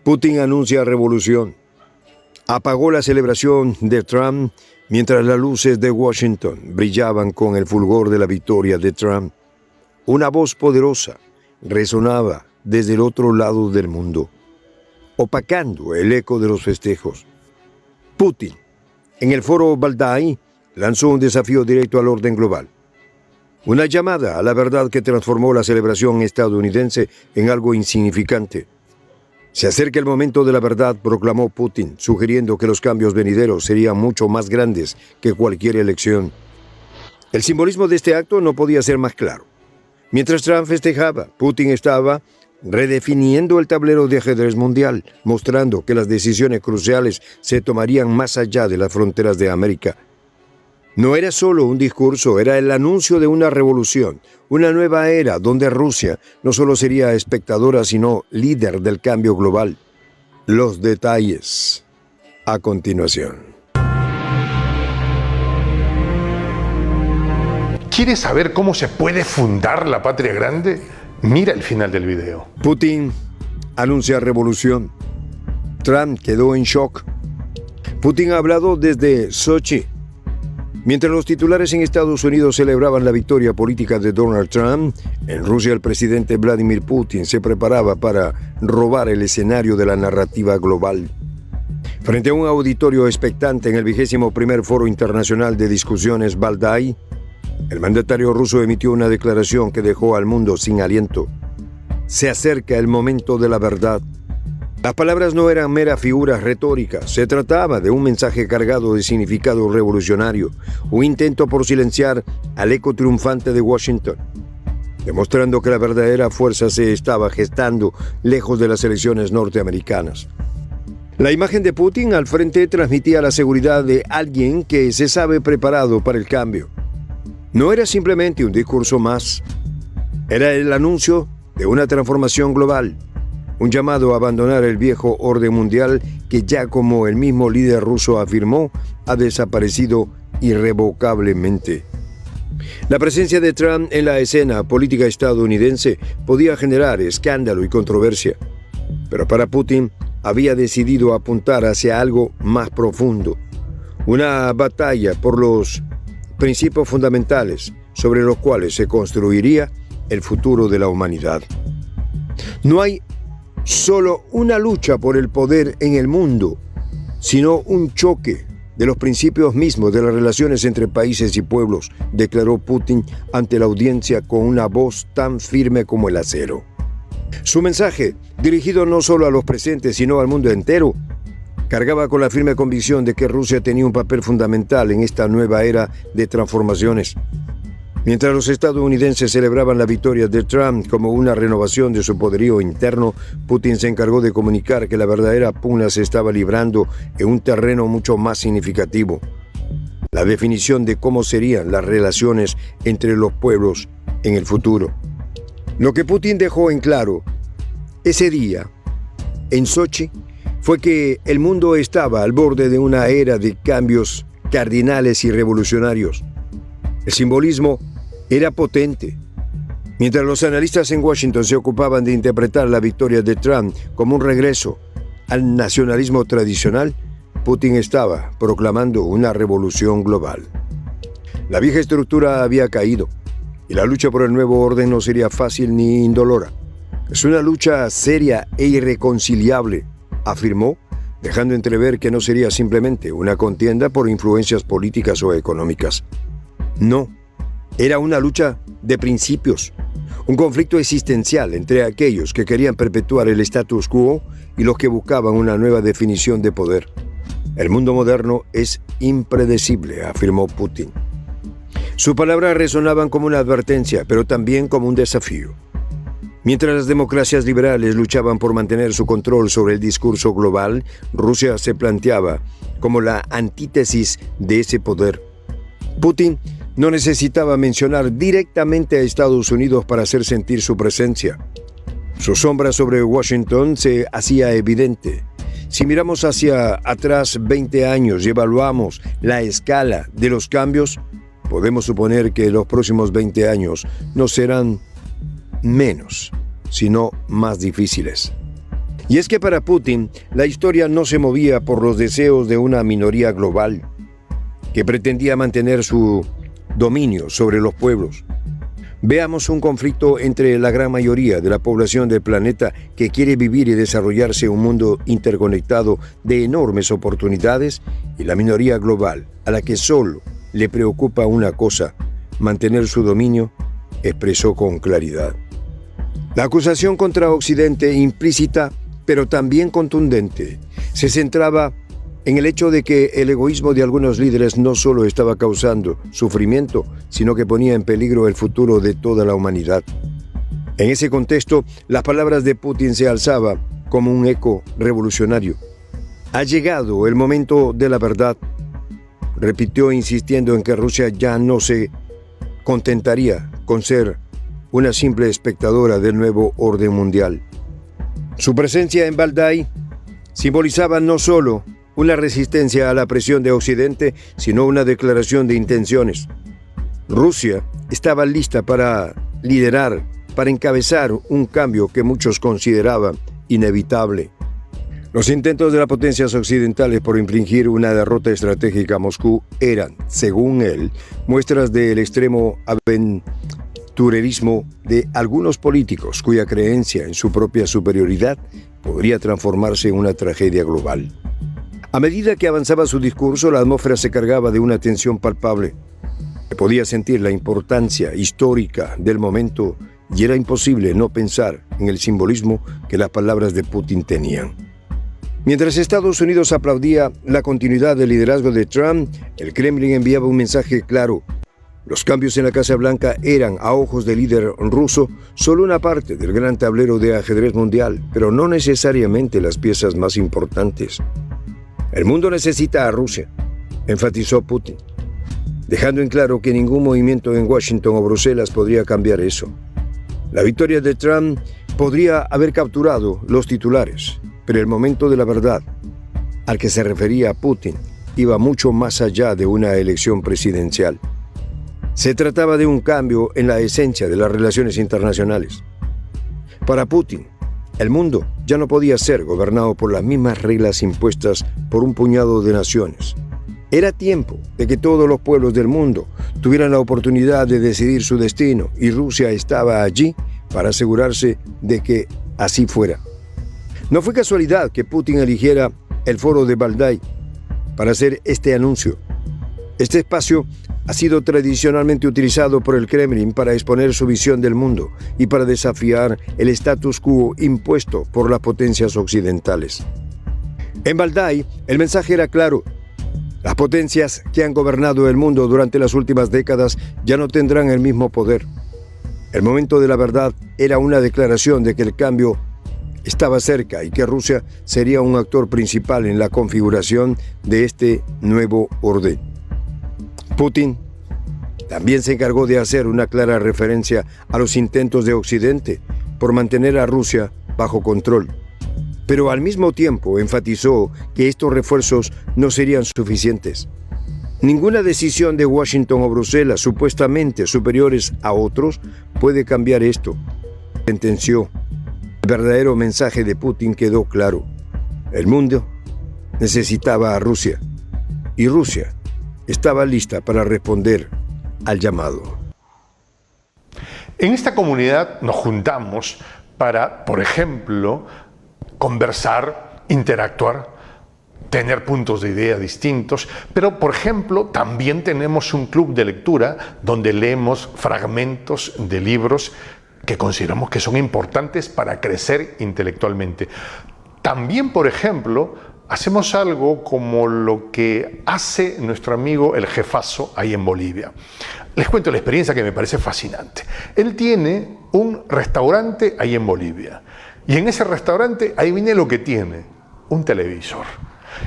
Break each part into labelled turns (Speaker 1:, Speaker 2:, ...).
Speaker 1: Putin anuncia revolución. Apagó la celebración de Trump mientras las luces de Washington brillaban con el fulgor de la victoria de Trump. Una voz poderosa resonaba desde el otro lado del mundo, opacando el eco de los festejos. Putin, en el foro Valdai, lanzó un desafío directo al orden global. Una llamada a la verdad que transformó la celebración estadounidense en algo insignificante. Se acerca el momento de la verdad, proclamó Putin, sugiriendo que los cambios venideros serían mucho más grandes que cualquier elección. El simbolismo de este acto no podía ser más claro. Mientras Trump festejaba, Putin estaba redefiniendo el tablero de ajedrez mundial, mostrando que las decisiones cruciales se tomarían más allá de las fronteras de América. No era solo un discurso, era el anuncio de una revolución, una nueva era donde Rusia no solo sería espectadora, sino líder del cambio global. Los detalles a continuación.
Speaker 2: ¿Quieres saber cómo se puede fundar la patria grande? Mira el final del video.
Speaker 1: Putin anuncia revolución. Trump quedó en shock. Putin ha hablado desde Sochi. Mientras los titulares en Estados Unidos celebraban la victoria política de Donald Trump, en Rusia el presidente Vladimir Putin se preparaba para robar el escenario de la narrativa global. Frente a un auditorio expectante en el 21º Foro Internacional de Discusiones Valdai, el mandatario ruso emitió una declaración que dejó al mundo sin aliento. Se acerca el momento de la verdad. Las palabras no eran meras figuras retóricas, se trataba de un mensaje cargado de significado revolucionario, un intento por silenciar al eco triunfante de Washington, demostrando que la verdadera fuerza se estaba gestando lejos de las elecciones norteamericanas. La imagen de Putin al frente transmitía la seguridad de alguien que se sabe preparado para el cambio. No era simplemente un discurso más, era el anuncio de una transformación global. Un llamado a abandonar el viejo orden mundial que ya, como el mismo líder ruso afirmó, ha desaparecido irrevocablemente. La presencia de Trump en la escena política estadounidense podía generar escándalo y controversia, pero para Putin había decidido apuntar hacia algo más profundo, una batalla por los principios fundamentales sobre los cuales se construiría el futuro de la humanidad. No hay solo una lucha por el poder en el mundo, sino un choque de los principios mismos de las relaciones entre países y pueblos, declaró Putin ante la audiencia con una voz tan firme como el acero. Su mensaje, dirigido no solo a los presentes, sino al mundo entero, cargaba con la firme convicción de que Rusia tenía un papel fundamental en esta nueva era de transformaciones. Mientras los estadounidenses celebraban la victoria de Trump como una renovación de su poderío interno, Putin se encargó de comunicar que la verdadera pugna se estaba librando en un terreno mucho más significativo: la definición de cómo serían las relaciones entre los pueblos en el futuro. Lo que Putin dejó en claro ese día en Sochi fue que el mundo estaba al borde de una era de cambios cardinales y revolucionarios. El simbolismo era potente. Mientras los analistas en Washington se ocupaban de interpretar la victoria de Trump como un regreso al nacionalismo tradicional, Putin estaba proclamando una revolución global. La vieja estructura había caído y la lucha por el nuevo orden no sería fácil ni indolora. Es una lucha seria e irreconciliable, afirmó, dejando entrever que no sería simplemente una contienda por influencias políticas o económicas. No, era una lucha de principios, un conflicto existencial entre aquellos que querían perpetuar el status quo y los que buscaban una nueva definición de poder. El mundo moderno es impredecible, afirmó Putin. Sus palabras resonaban como una advertencia, pero también como un desafío. Mientras las democracias liberales luchaban por mantener su control sobre el discurso global, Rusia se planteaba como la antítesis de ese poder. Putin no necesitaba mencionar directamente a Estados Unidos para hacer sentir su presencia. Su sombra sobre Washington se hacía evidente. Si miramos hacia atrás 20 años y evaluamos la escala de los cambios, podemos suponer que los próximos 20 años no serán menos, sino más difíciles. Y es que para Putin, la historia no se movía por los deseos de una minoría global que pretendía mantener su dominio sobre los pueblos. Veamos un conflicto entre la gran mayoría de la población del planeta que quiere vivir y desarrollarse un mundo interconectado de enormes oportunidades y la minoría global a la que solo le preocupa una cosa: mantener su dominio, expresó con claridad. La acusación contra Occidente, implícita pero también contundente, se centraba en el hecho de que el egoísmo de algunos líderes no solo estaba causando sufrimiento, sino que ponía en peligro el futuro de toda la humanidad. En ese contexto, las palabras de Putin se alzaban como un eco revolucionario. Ha llegado el momento de la verdad, repitió, insistiendo en que Rusia ya no se contentaría con ser una simple espectadora del nuevo orden mundial. Su presencia en Valdai simbolizaba no solo una resistencia a la presión de Occidente, sino una declaración de intenciones. Rusia estaba lista para liderar, para encabezar un cambio que muchos consideraban inevitable. Los intentos de las potencias occidentales por infligir una derrota estratégica a Moscú eran, según él, muestras del extremo aventurerismo de algunos políticos cuya creencia en su propia superioridad podría transformarse en una tragedia global. A medida que avanzaba su discurso, la atmósfera se cargaba de una tensión palpable. Se podía sentir la importancia histórica del momento y era imposible no pensar en el simbolismo que las palabras de Putin tenían. Mientras Estados Unidos aplaudía la continuidad del liderazgo de Trump, el Kremlin enviaba un mensaje claro. Los cambios en la Casa Blanca eran, a ojos del líder ruso, solo una parte del gran tablero de ajedrez mundial, pero no necesariamente las piezas más importantes. El mundo necesita a Rusia, enfatizó Putin, dejando en claro que ningún movimiento en Washington o Bruselas podría cambiar eso. La victoria de Trump podría haber capturado los titulares, pero el momento de la verdad, al que se refería Putin, iba mucho más allá de una elección presidencial. Se trataba de un cambio en la esencia de las relaciones internacionales. Para Putin, el mundo ya no podía ser gobernado por las mismas reglas impuestas por un puñado de naciones. Era tiempo de que todos los pueblos del mundo tuvieran la oportunidad de decidir su destino, y Rusia estaba allí para asegurarse de que así fuera. No fue casualidad que Putin eligiera el foro de Valdai para hacer este anuncio. Este espacio ha sido tradicionalmente utilizado por el Kremlin para exponer su visión del mundo y para desafiar el status quo impuesto por las potencias occidentales. En Valdai, el mensaje era claro. Las potencias que han gobernado el mundo durante las últimas décadas ya no tendrán el mismo poder. El momento de la verdad era una declaración de que el cambio estaba cerca y que Rusia sería un actor principal en la configuración de este nuevo orden. Putin también se encargó de hacer una clara referencia a los intentos de Occidente por mantener a Rusia bajo control, pero al mismo tiempo enfatizó que estos refuerzos no serían suficientes. Ninguna decisión de Washington o Bruselas, supuestamente superiores a otros, puede cambiar esto, sentenció. El verdadero mensaje de Putin quedó claro. El mundo necesitaba a Rusia, y Rusia estaba lista para responder al llamado.
Speaker 2: En esta comunidad nos juntamos para, por ejemplo, conversar, interactuar, tener puntos de idea distintos, pero, por ejemplo, también tenemos un club de lectura donde leemos fragmentos de libros que consideramos que son importantes para crecer intelectualmente. También, por ejemplo, hacemos algo como lo que hace nuestro amigo el jefazo ahí en Bolivia. Les cuento la experiencia que me parece fascinante. Él tiene un restaurante ahí en Bolivia. Y en ese restaurante, ahí viene lo que tiene, un televisor.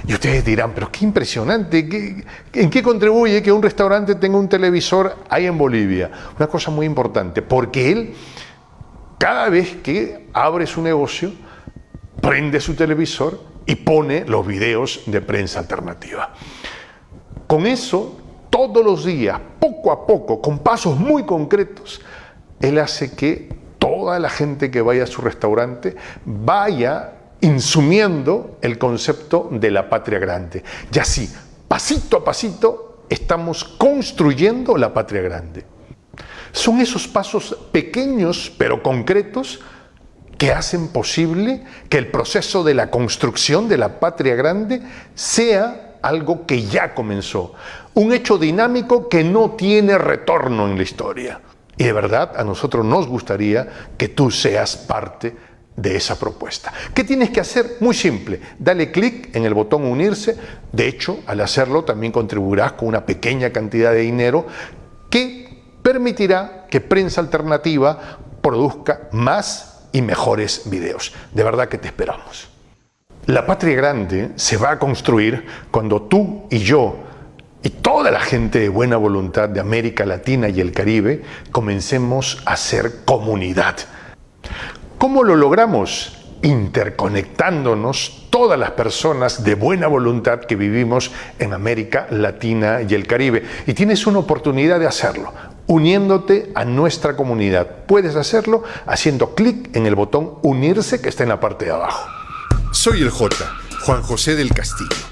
Speaker 2: Y ustedes dirán, pero qué impresionante, ¿en qué contribuye que un restaurante tenga un televisor ahí en Bolivia? Una cosa muy importante, porque él, cada vez que abre su negocio, prende su televisor y pone los videos de prensa alternativa. Con eso, todos los días, poco a poco, con pasos muy concretos, él hace que toda la gente que vaya a su restaurante vaya insumiendo el concepto de la patria grande. Y así, pasito a pasito, estamos construyendo la patria grande. Son esos pasos pequeños pero concretos que hacen posible que el proceso de la construcción de la patria grande sea algo que ya comenzó, un hecho dinámico que no tiene retorno en la historia. Y de verdad, a nosotros nos gustaría que tú seas parte de esa propuesta. ¿Qué tienes que hacer? Muy simple, dale clic en el botón unirse. De hecho, al hacerlo también contribuirás con una pequeña cantidad de dinero que permitirá que Prensa Alternativa produzca más y mejores videos. De verdad que te esperamos. La patria grande se va a construir cuando tú y yo y toda la gente de buena voluntad de América Latina y el Caribe comencemos a ser comunidad. ¿Cómo lo logramos? Interconectándonos todas las personas de buena voluntad que vivimos en América Latina y el Caribe. Y tienes una oportunidad de hacerlo, uniéndote a nuestra comunidad. Puedes hacerlo haciendo clic en el botón unirse que está en la parte de abajo.
Speaker 3: Soy el J, Juan José del Castillo.